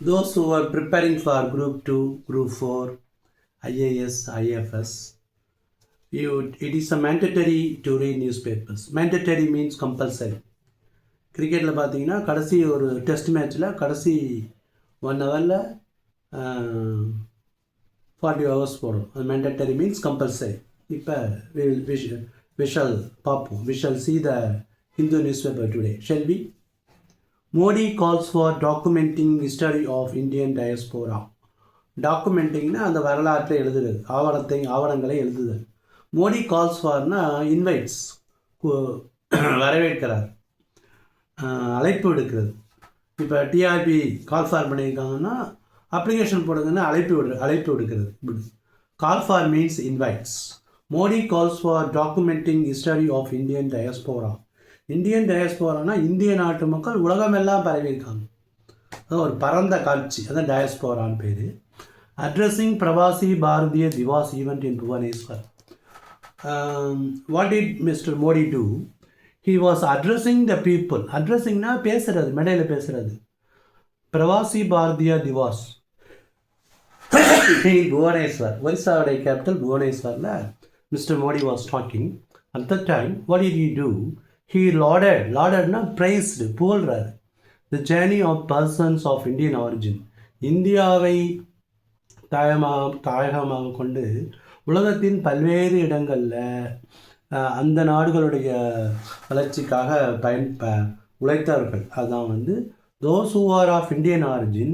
Those who are preparing for Group 2, Group 4, IAS, IFS, it is a mandatory to read newspapers. Mandatory means compulsory. கிரிக்கெட்டில் பார்த்தீங்கன்னா கடைசி ஒரு test மேட்ச்சில் கடைசி 1 ஹவரில் 40 ஹவர்ஸ் போடும். அது mandatory மீன்ஸ் கம்பல்சரி. இப்போ விஷல் பார்ப்போம். We shall see the Hindu news paper today. Shall we? Modi calls for documenting history of Indian diaspora. டாக்குமெண்டிங்னா அந்த வரலாற்றை எழுதுறது, ஆவணங்களை எழுதுதல். மோடி கால்ஸ் ஃபார்னா இன்வைட்ஸ், வரவேற்கிறார், அழைப்பு விடுக்கிறது. இப்போ டிஆர்பி கால் ஃபார் பண்ணியிருக்காங்கன்னா அப்ளிகேஷன் போடுங்கன்னா அழைப்பு விடுக்கிறது. Call for means invites. Modi calls for documenting history of Indian diaspora. Indian டயஸ்போரானா இந்திய நாட்டு மக்கள் உலகமெல்லாம் பரவியிருக்காங்க. அதான் ஒரு பரந்த காட்சி, அதான் டயஸ்போரான்னு பேர். Addressing Pravasi Bharatiya Divas event in Bhubaneswar. What did mister Modi do? He was addressing the people. அட்ரஸிங்னா பேசுகிறது, மேடையில் பேசுகிறது. பிரவாசி பாரதிய திவாஸ் புவனேஸ்வர், ஒரிசாவுடைய கேபிட்டல் புவனேஸ்வரில் mister Modi was talking. At the time what did he do? He laudedனா praised, புகழ்றார். The journey of persons of Indian origin. இந்தியாவை தாயகமாக கொண்டு உலகத்தின் பல்வேறு இடங்களில் அந்த நாடுகளுடைய வளர்ச்சிக்காக உழைத்தவர்கள். அதுதான் those who are of Indian origin,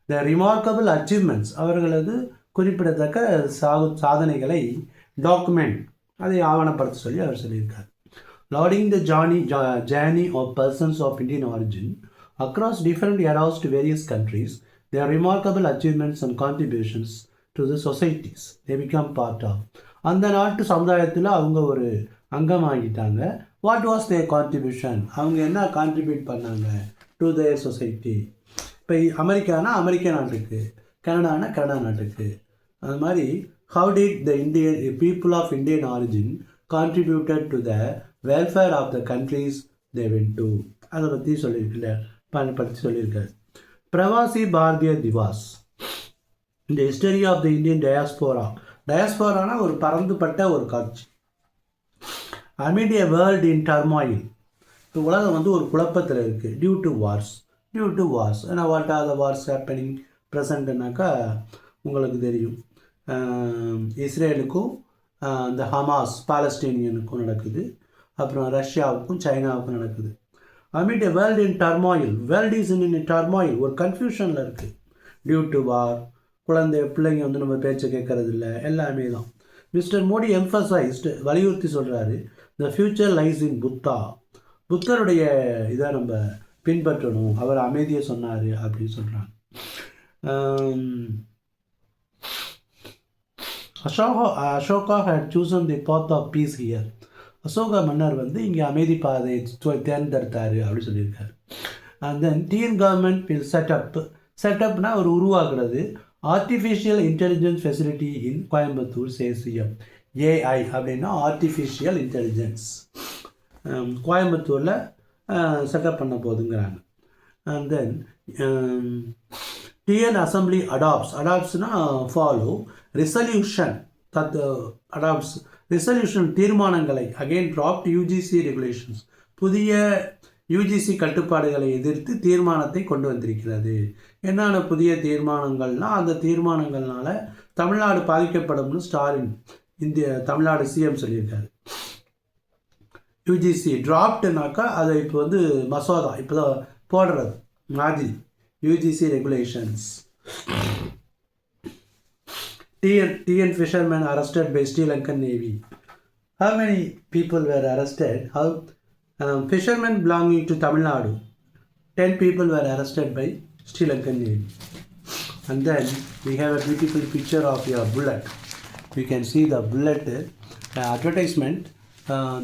the remarkable achievements, அவர்களது குறிப்பிடத்தக்க சாதனைகளை டாக்குமெண்ட், அதை ஆவணப்படுத்த சொல்லி அவர் சொல்லியிருக்கார். Lauding the journey of persons of Indian origin across different eras to various countries, their remarkable achievements and contributions to the societies they become part of. அந்த நாட்டு சமுதாயத்தில் அவங்க ஒரு அங்கமாகிட்டாங்க. What was their contribution? அவங்க என்ன கான்ட்ரிபியூட் பண்ணாங்க to their society? இப்போ அமெரிக்கானா அமெரிக்க நாட்டுக்கு, கனடானா கனடா நாட்டுக்கு. அது மாதிரி how did the Indian people of Indian origin contributed to the welfare of the countries they went to. அதை பற்றி சொல்லியிருக்காரு. பிரவாசி பாரதிய திவாஸ், இந்த history of the Indian diaspora. டயாஸ்போரானா ஒரு பறந்துபட்ட ஒரு காட்சி. Amid a world in turmoil. இப்போ உலகம் ஒரு குழப்பத்தில் இருக்குது. Due to wars. ஏன்னா what are the wars happening ப்ரெசண்ட்னாக்கா உங்களுக்கு தெரியும். இஸ்ரேலுக்கும் இந்த ஹமாஸ் பாலஸ்தீனியனுக்கும் நடக்குது. அப்புறம் ரஷ்யாவுக்கும் சைனாவுக்கும் நடக்குது. AMET a world in turmoil. World is in turmoil, ஒரு கன்ஃபியூஷனில் இருக்குது. டியூ டு வார், பிள்ளைங்க நம்ம பேச்சை கேட்கறது இல்லை, எல்லாமே தான். மிஸ்டர் மோடி எம்ஃபசைஸ்டு, வலியுறுத்தி சொல்கிறாரு, the future lies in Buddha. புத்தருடைய இதை நம்ம பின்பற்றணும், அவர் அமைதியை சொன்னார் அப்படின்னு சொல்கிறாங்க. Ashoka had chosen the path of peace here. Ashoka மன்னர் இங்கே அமைதி பாதை தேர்ந்தெடுத்தார் அப்படி சொல்லியிருக்காரு. And then TN government will செட்டப்னா ஒரு உருவாக்குறது artificial intelligence facility in Coimbatore சேசியம். ஏஐ அப்படின்னா ஆர்டிஃபிஷியல் இன்டெலிஜென்ஸ் கோயம்புத்தூரில் செட்டப் பண்ண போதுங்கிறாங்க. அண்ட் தென் டிஎன் அசம்பிளி அடாப்ட்ஸ்னா ஃபாலோ ரெசல்யூஷன் அடாப்ட்ஸ் ரெசல்யூஷன் தீர்மானங்களை அகெயின் ட்ராப்ட் யூஜிசி ரெகுலேஷன்ஸ், புதிய யூஜிசி கட்டுப்பாடுகளை எதிர்த்து தீர்மானத்தை கொண்டு வந்திருக்கிறது. என்னென்ன புதிய தீர்மானங்கள்னால் அந்த தீர்மானங்கள்னால தமிழ்நாடு பாதிக்கப்படும்னு ஸ்டாலின் தமிழ்நாடு சிஎம் சொல்லியிருக்காரு. யூஜிசி டிராப்ட்னாக்கா அதை இப்போ மசோதா இப்போ தான் போடுறது மாதிரி UGC regulations. TN fishermen arrested by Sri Lankan Navy. How many people were arrested? Fishermen belonging to Tamil Nadu. 10 people were arrested by Sri Lankan Navy. And then we have a beautiful picture of your bullet. You can see the bullet advertisement,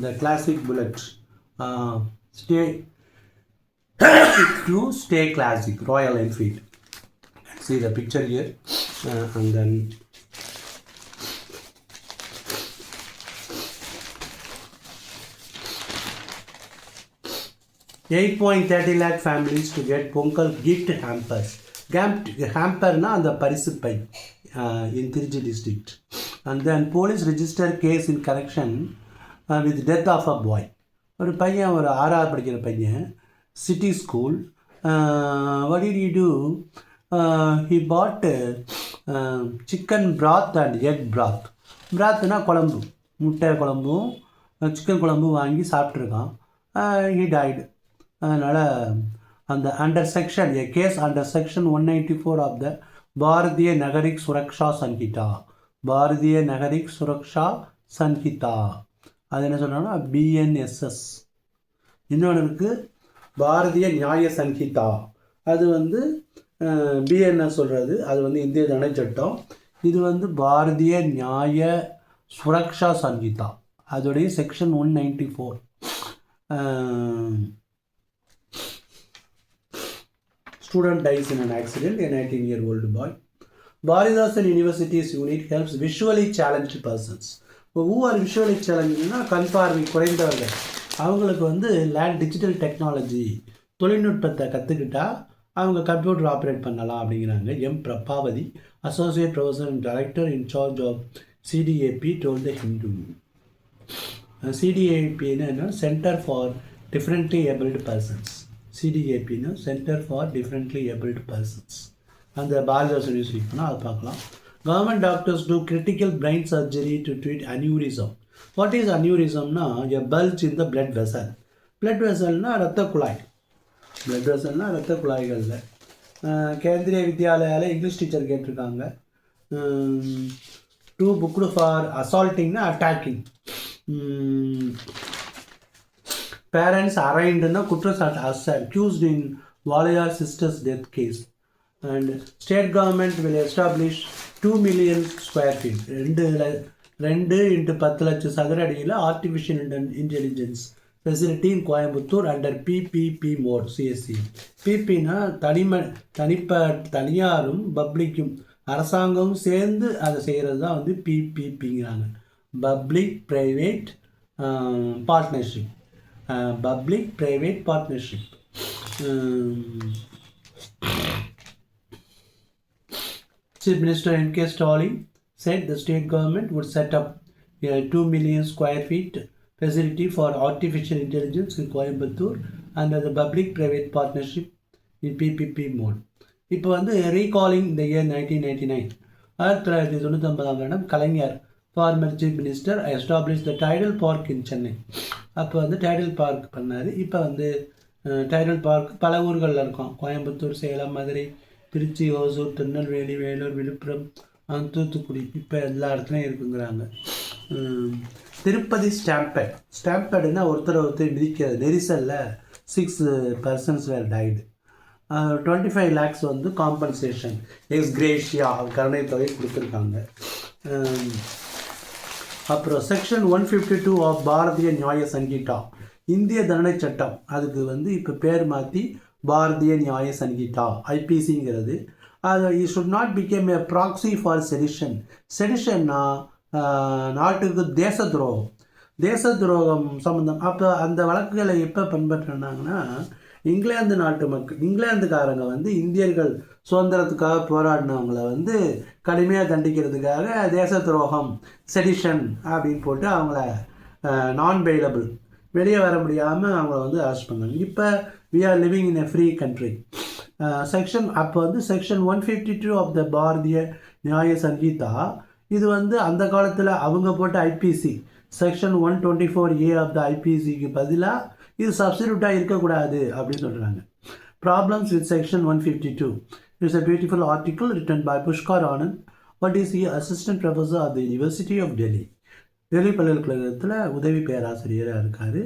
the classic bullet. Stay classic, Royal Enfield. See the picture here, and then 8.30 lakh families to get Pongal gift hampers. ஹேம்பர்னா அந்த பரிசு by in Tirchi district. And then police registered case in connection with death of a boy. ஒரு பையன், ஒரு 6வது படிக்கிற பையன், city school. what did he do? He bought chicken broth and egg broth. brothனா குழம்பு, முட்டை குழம்பும் சிக்கன் குழம்பும் வாங்கி சாப்பிட்ருக்கான். he died. அதனால் அந்த under section a case under section 194 of the Bharatiya Nagarik Suraksha Sanhita. Bharatiya Nagarik Suraksha Sanhita அது என்ன சொல்கிறாங்கன்னா BNSS. இன்னொன்று இருக்குது பாரதிய நியாய சன்ஹிதா. அது வந்து BNS சொல்கிறது, அது வந்து இந்திய தண்டனை சட்டம். இது வந்து பாரதிய நியாய சுரக்ஷா சன்ஹிதா, அதோடைய section 194. Student dies in an accident, a 19-year-old boy. Baridasan University's unit helps visually challenged persons. Who are visually challenged? கண் பார்வை குறைந்தவர்கள். அவங்களுக்கு வந்து டிஜிட்டல் டெக்னாலஜி தொழில்நுட்பத்தை கற்றுக்கிட்டா அவங்க கம்ப்யூட்டர் ஆப்ரேட் பண்ணலாம் அப்படிங்கிறாங்க. M Prabhavathi, associate professor and director in charge of CDAP, told the Hindu. CDAP என்ன? Centre for differently abled persons. CDAPனா centre for differently abled persons. அந்த பாரதிதாசன் யூனிவர்சிட்டி போனால் அதை பார்க்கலாம். Government doctors do critical brain surgery to treat aneurysm. What is அனியூரிசம்னா a bulge in the blood vessel. Blood வெசல்னா ரத்த குழாய். பிளட் வெசல்னால் ரத்த குழாய்களில். கேந்திரிய வித்யாலயாவில் இங்கிலீஷ் டீச்சர் கேட்டிருக்காங்க. Two booked for அசால்ட்டிங்னா attacking. Parents arraigned in the குற்றச்சாட்டு accused in Walayar sisters death case. And state government will establish 2 million square feet. 2 into 10 லட்சம் சதுர அடியில் artificial intelligence facility in Coimbatore under PPP mode. CSC. PPனா தனியாரும் பப்ளிக்கும் அரசாங்கமும் சேர்ந்து அதை செய்கிறது தான் வந்து PPPங்கிறாங்க. Public private partnership. public-private partnership. Chief Minister N.K. Stalin said the state government would set up a 2 million square feet facility for artificial intelligence in Coimbatore under the public-private partnership in PPP mode. இப்போ வந்து recalling the year 1999. 1999 Kalaignar former chief minister establish the Tidel Park in Chennai. அப்போ வந்து tidal park பண்ணார். இப்போ வந்து tidal park பல ஊர்களில் இருக்கும். கோயம்புத்தூர், சேலம், மதுரை, திருச்சி, ஓசூர், திருநெல்வேலி, வேலூர், விழுப்புரம், தூத்துக்குடி, இப்போ எல்லா இடத்துலையும் இருக்குங்கிறாங்க. திருப்பதி ஸ்டாம்பேட். ஸ்டாம்பேடுன்னா ஒருத்தர் மிதிக்கிறது. நெரிசலில் 6 persons வேர் டைடு. 25 lakhs வந்து காம்பன்சேஷன் எக்ஸ் கிரேஷியா கருணை தொகை கொடுத்துருக்காங்க. அப்புறம் செக்ஷன் 152 ஆஃப் பாரதிய நியாய சங்கீதா, இந்திய தண்டனை சட்டம். அதுக்கு வந்து இப்போ பேர் மாற்றி பாரதிய நியாய சங்கீதா IPCங்கிறது. அது you should not become a proxy for sedition. செடிஷன்னா நாட்டுக்கு தேச துரோகம். தேச துரோகம் சம்மந்தம். அப்போ அந்த வழக்குகளை எப்போ பின்பற்றினாங்கன்னா இங்கிலாந்து நாட்டு மக்கள், இங்கிலாந்துக்காரங்க வந்து இந்தியர்கள் சுதந்திரத்துக்காக போராடினவங்களை வந்து கடுமையாக தண்டிக்கிறதுக்காக தேச துரோகம் செடிஷன் அப்படின்னு போட்டு அவங்கள நான் பெயிலபிள், வெளியே வர முடியாமல் அவங்கள வந்து அரெஸ்ட் பண்ணாங்க. இப்போ we are living in a free country. Section அப்போ வந்து செக்ஷன் 152 ஆஃப் த பாரதிய நியாய சங்கீதா, இது வந்து அந்த காலத்தில் அவங்க போட்ட IPC section 124A of the IPCக்கு பதிலாக இது சப்ஸ்டிடியூட்டாக இருக்கக்கூடாது அப்படின்னு சொல்கிறாங்க. Problems with section 152. It's a beautiful article written by Pushkar Anand. What is he? Assistant Professor at the University of Delhi. Delhi பல்கலைக்கழகத்தில் உதவி பேராசிரியராக இருக்கார்.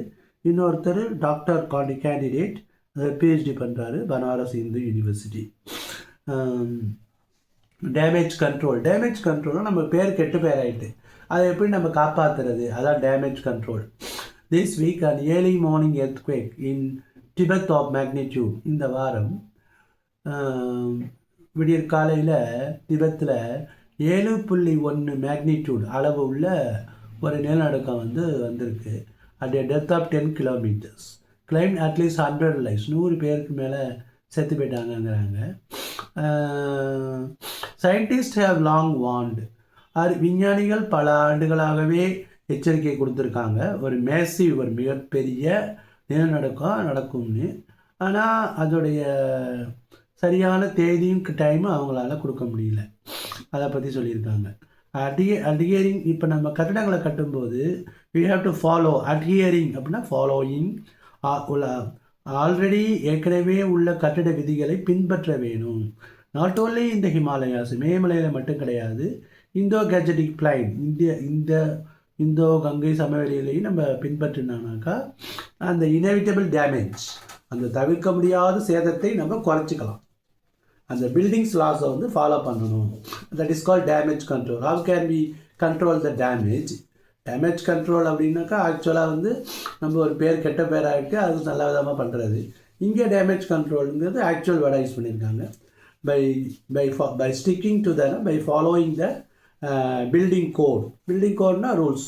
இன்னொருத்தர் டாக்டர் கேண்டிடேட் PhD பண்ணுறாரு Banaras Hindu university. Damage control. Damage கண்ட்ரோல்னால் நம்ம பேர் கெட்டு பேராயிட்டு அதை எப்படி நம்ம காப்பாற்றுறது, அதான் damage control. This week and early morning earthquake in Tibet of magnitude. இந்த வாரம் விடியற் காலையில் திபெத்தில் 7.1 மேக்னிடியூட் அளவு உள்ள ஒரு நிலநடுக்கம் வந்திருக்கு. At a depth of 10 kilometers. Claim at least 100 lives. 100 பேருக்கு மேலே செத்து போயிட்டாங்கங்கிறாங்க. Scientist have long warned. விஞ்ஞானிகள் பல ஆண்டுகளாகவே எச்சரிக்கை கொடுத்துருக்காங்க, ஒரு மேசிவ், ஒரு மிகப்பெரிய நிலநடுக்கம் நடக்கும்னு. ஆனால் அதோடைய சரியான தேதியும் டைமும் அவங்களால கொடுக்க முடியல. அதை பற்றி சொல்லியிருக்காங்க. அட்ஹியரிங், இப்போ நம்ம கட்டடங்களை கட்டும்போது வி ஹாவ் டு ஃபாலோ. அட்ஹியரிங் அப்படின்னா ஃபாலோயிங், ஆல்ரெடி ஏற்கனவே உள்ள கட்டிட விதிகளை பின்பற்ற வேணும். நாட் ஓன்லி இந்த ஹிமாலயாஸ், மேமலையில் மட்டும் கிடையாது, இந்தோ கேஜெட்டிக் பிளைன், இந்தோ கங்கை சமவெளியிலையும் நம்ம பின்பற்றினாக்கா அந்த இனெவிட்டபிள் டேமேஜ், அந்த தவிர்க்க முடியாத சேதத்தை நம்ம குறைச்சிக்கலாம். அந்த பில்டிங்ஸ் லாஸை வந்து ஃபாலோ பண்ணணும். That is call damage control. How can we control the damage? Damage control அப்படின்னாக்கா ஆக்சுவலாக வந்து நம்ம ஒரு கெட்ட பேராகிட்டு அது நல்ல விதமாக பண்ணுறது. இங்கே டேமேஜ் கண்ட்ரோலுங்கிறது ஆக்சுவல் வேர்டாக யூஸ் பண்ணியிருக்காங்க. By sticking to by following the building code. Building code na rules.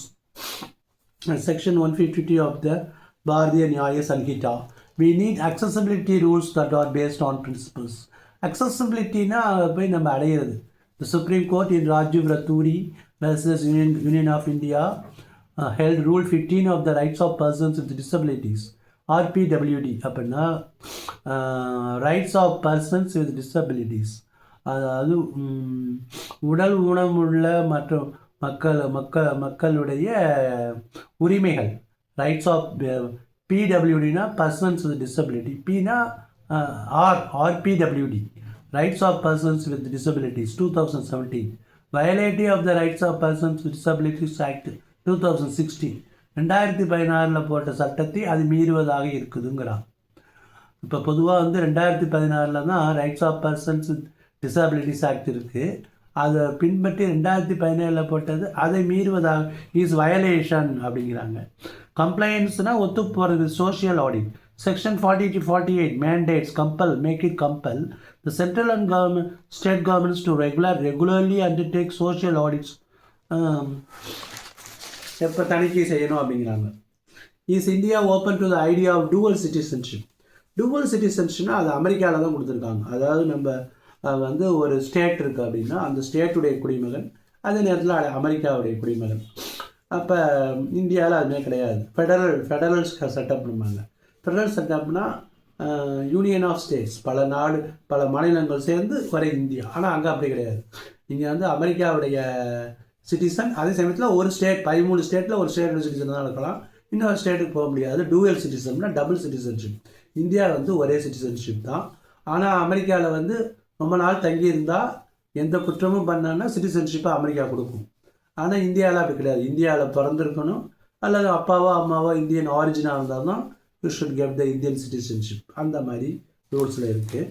Section 152 of the Bharatiya Nyaya Sanhita. We need accessibility rules that are based on principles. Accessibility na போய் நம்ம அடையிறது. The Supreme Court in Rajiv Rathuri versus Union of India held Rule 15 of the Rights of Persons with Disabilities, RPWD அப்படின்னா Rights of Persons with Disabilities. அதாவது உடல் ஊனமுள்ள மற்றும் மக்களுடைய உரிமைகள். Rights of பிடபிள்யூடினா பர்சன்ஸ் வித் டிசபிலிட்டி, பினா RPWD, rights of persons with disabilities 2017, violative of the rights of persons with disabilities act 2016, 2016 போட்ட சட்டத்தை அது மீறுவதாக இருக்குதுங்கிறான். இப்போ பொதுவாக வந்து 2016 தான் rights of persons with disabilities act இருக்குது. அதை பின்பற்றி 2017 போட்டது அதை மீறுவதாக இஸ் வயலேஷன் அப்படிங்கிறாங்க. கம்ப்ளைண்ட்ஸ்னால் ஒத்து போகிறது. Social audit section 40 to 48 mandates make it compel the central and state governments to regularly undertake social audits. எப்போ தணிக்கை செய்யணும் அப்படிங்கிறாங்க. Is India open to the idea of dual citizenship? Dual சிட்டிசன்ஷிப்னா அது அமெரிக்காவில் தான் கொடுத்துருக்காங்க. அதாவது நம்ம வந்து ஒரு ஸ்டேட் இருக்குது அப்படின்னா அந்த ஸ்டேட்டுடைய குடிமகன், அதே நேரத்தில் அமெரிக்காவுடைய குடிமகன். அப்போ இந்தியாவில் அதுவே கிடையாது. ஃபெடரல் செட்டப் பண்ணுவாங்க. ஃபெடரல் செட்டப்னா யூனியன் ஆஃப் ஸ்டேட்ஸ், பல மாநிலங்கள் சேர்ந்து வர இந்தியா. ஆனால் அங்கே அப்படி கிடையாது. இங்கே வந்து அமெரிக்காவுடைய சிட்டிசன், அதே சமயத்தில் ஒரு ஸ்டேட் 13 ஸ்டேட்டில் ஒரு ஸ்டேட்டோட சிட்டிசன் தான் இருக்கலாம், இன்னொரு ஸ்டேட்டுக்கு போக முடியாது. டூவல் சிட்டிசன்னா டபுள் சிட்டிசன்ஷிப். இந்தியா வந்து ஒரே சிட்டிசன்ஷிப் தான். ஆனால் அமெரிக்காவில் வந்து ரொம்ப நாள் தங்கியிருந்தால் எந்த குற்றமும் பண்ணான்னா சிட்டிசன்ஷிப்பை அமெரிக்கா கொடுக்கும். ஆனால் இந்தியாவில் அப்படி கிடையாது. இந்தியாவில் பிறந்திருக்கணும் அல்லது அப்பாவோ அம்மாவோ இந்தியன் ஆரிஜினாக இருந்தால் தான் you should get the Indian citizenship. அந்த மாதிரி ரூல்ஸில் இருக்குது.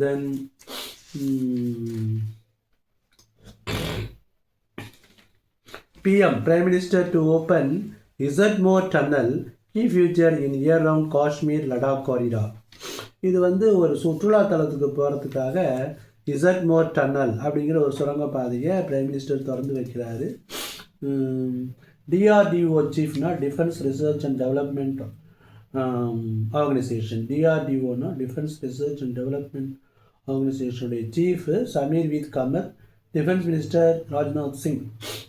தென் PM Prime Minister to open Izadmore Tunnel in future in year-round Kashmir Ladakh corridor. இது வந்து ஒரு சுற்றுலாத்தலத்துக்கு போகிறதுக்காக இசட்மோர் டன்னல் அப்படிங்கிற ஒரு சுரங்கப்பாதையை பிரைம் மினிஸ்டர் திறந்து வைக்கிறாரு. DRDO சீஃப்னா defence research and development organisation. DRDOனா டிஃபென்ஸ் ரிசர்ச் அண்ட் டெவலப்மெண்ட் ஆர்கனைசேஷனுடைய chief Samir V Kamat, defence minister Rajnath Singh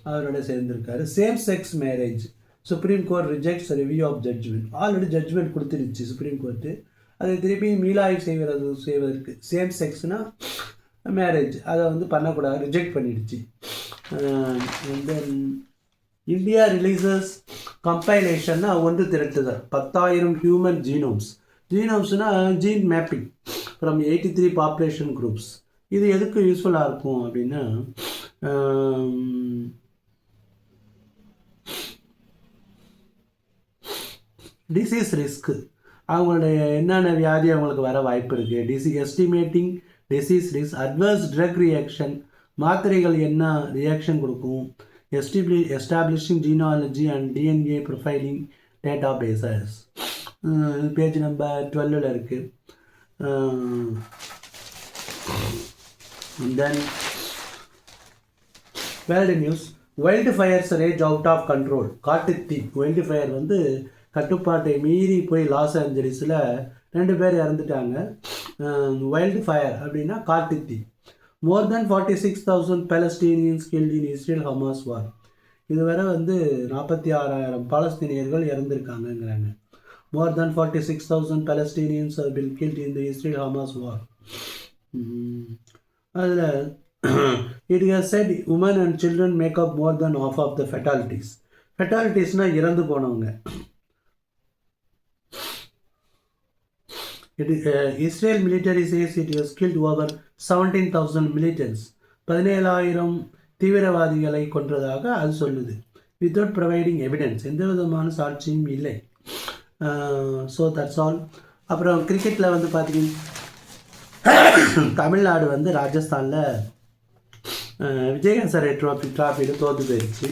அவரோட சேர்ந்திருக்காரு. Same sex marriage supreme court rejects review of judgment. Already judgment கொடுத்துருச்சு சுப்ரீம் கோர்ட்டு, அதை திருப்பி மீளாய்வு செய்வதற்கு சேம் செக்ஸ்னால் மேரேஜ் அதை வந்து பண்ணக்கூடாது, ரிஜெக்ட் பண்ணிடுச்சு. தென் இந்தியா ரிலீசஸ் கம்பைலேஷன்னா ஒன்று திரட்டுதல் 10,000 ஹியூமன் ஜீனோம்ஸ்னால் gene mapping from 83 population groups. இது எதுக்கு யூஸ்ஃபுல்லாக இருக்கும் அப்படின்னா டிசீஸ் ரிஸ்க்கு, அவங்களுடைய என்னென்ன வியாதி அவங்களுக்கு வர வாய்ப்பு இருக்குது, estimating disease risk, adverse drug reaction, மாத்திரைகள் என்ன ரியாக்ஷன் கொடுக்கும், establishing genealogy and DNA profiling data bases. Page number 12 இருக்குது. Then world news. Wild fires rage out of control. காட்டுத்தீ வைல்டு ஃபயர் வந்து கட்டுப்பாட்டை மீறி போய் லாஸ் ஏஞ்சலிஸில் 2 பேர் இறந்துட்டாங்க. வைல்டு ஃபயர் அப்படின்னா காட்டுத்தீ. மோர் தென் 46,000 Palestinians killed in Israel Hamas war. இதுவரை வந்து 46,000 பாலஸ்தீனியர்கள் இறந்துருக்காங்கங்கிறாங்க. More than 46,000 Palestinians have been killed in the Israel-Hamas war. அதில் it has said women and children make up more than half of the fatalities. Fatalitesனால் இறந்து போனவங்க. Israel military says it has killed over 17,000 militants. 17,000 தீவிரவாதிகளை கொன்றதாக அது சொல்லுது. Without providing evidence, எந்த விதமான சாட்சியும் இல்லை. So that's all. அப்புறம் கிரிக்கெட்டில் வந்து பார்த்தீங்கன்னா தமிழ்நாடு வந்து ராஜஸ்தானில் விஜயகசரை ட்ராஃபியில் தோற்று போயிடுச்சு.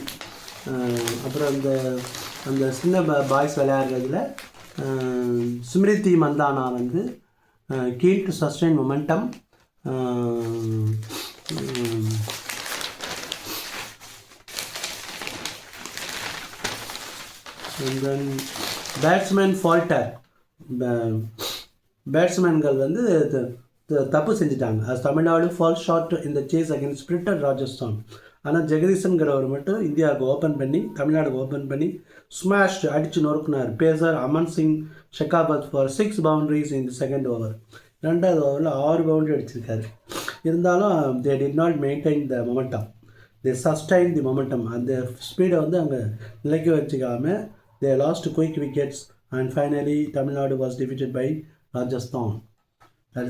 அப்புறம் அந்த சின்ன பாய்ஸ் விளையாடுறதுல ஸ்மிருதி மந்தானா வந்து keen to sustain momentum. And then batsmen falter, பேட்ஸ்மேன்கள் வந்து தப்பு செஞ்சுட்டாங்க. அது தமிழ்நாடு ஃபால் ஷார்ட் இந்த சேஸ் அகேன்ஸ்ட் ஸ்பிரிட்டட் ராஜஸ்தான். ஆனால் ஜெகதீசன்கிறவர் மட்டும் இந்தியாவுக்கு ஓப்பன் பண்ணி, தமிழ்நாடுக்கு ஓப்பன் பண்ணி ஸ்மாஷ்டு அடித்து நொறுக்குனார். Pacer Aman Singh Shekhawat for 6 boundaries in the second over. 2வது ஓவரில் 6 பவுண்டரி அடிச்சிருக்காரு. இருந்தாலும் they did not maintain the momentum, they sustain the momentum. அந்த ஸ்பீடை வந்து அங்கே நிலைக்க வச்சுக்காமல் they lost quick wickets, and finally Tamil Nadu was defeated by Rajasthan.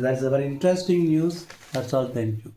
That's a very interesting news. That's all. Thank you.